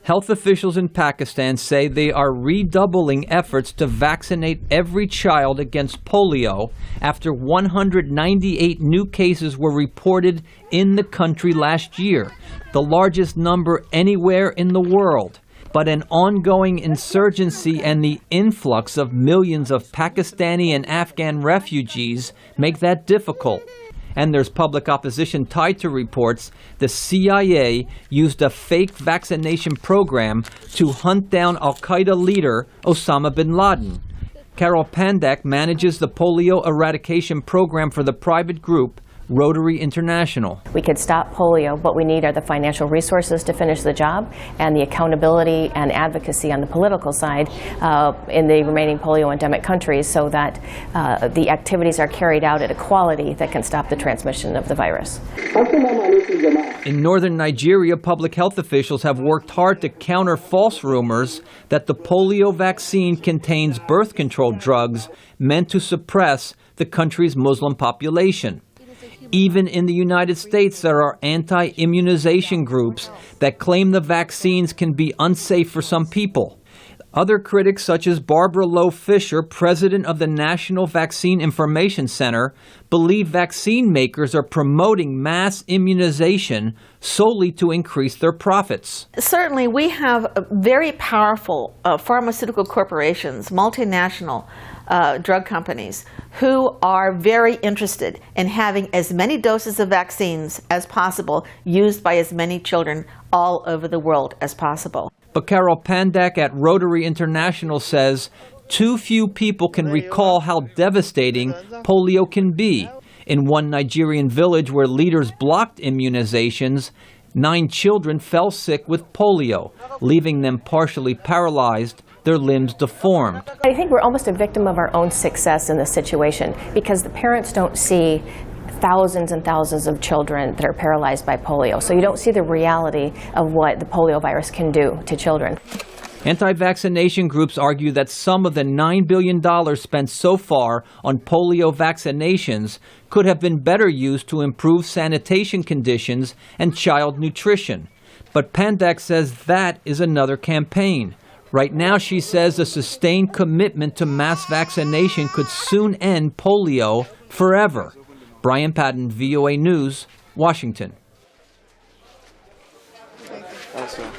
Health officials in Pakistan say they are redoubling efforts to vaccinate every child against polio after 198 new cases were reported in the country last year, the largest number anywhere in the world. But an ongoing insurgency and the influx of millions of Pakistani and Afghan refugees make that difficult. And there's public opposition tied to reports the CIA used a fake vaccination program to hunt down al-Qaeda leader Osama bin Laden. Carol Pandak manages the polio eradication program for the private group Rotary International. We could stop polio. What we need are the financial resources to finish the job and the accountability and advocacy on the political side in the remaining polio endemic countries so that the activities are carried out at a quality that can stop the transmission of the virus. In northern Nigeria, public health officials have worked hard to counter false rumors that the polio vaccine contains birth control drugs meant to suppress the country's Muslim population. Even in the United States, there are anti-immunization groups that claim the vaccines can be unsafe for some people. Other critics, such as Barbara Lowe Fisher, president of the National Vaccine Information Center, believe vaccine makers are promoting mass immunization solely to increase their profits. Certainly, we have very powerful pharmaceutical corporations, multinational drug companies, who are very interested in having as many doses of vaccines as possible used by as many children all over the world as possible. But Carol Pandak at Rotary International says too few people can recall how devastating polio can be. In one Nigerian village where leaders blocked immunizations, 9 children fell sick with polio, leaving them partially paralyzed, their limbs deformed. I think we're almost a victim of our own success in this situation because the parents don't see thousands and thousands of children that are paralyzed by polio. So you don't see the reality of what the polio virus can do to children. Anti-vaccination groups argue that some of the $9 billion spent so far on polio vaccinations could have been better used to improve sanitation conditions and child nutrition. But Pandak says that is another campaign. Right now, she says a sustained commitment to mass vaccination could soon end polio forever. Brian Padden, VOA News, Washington. Awesome.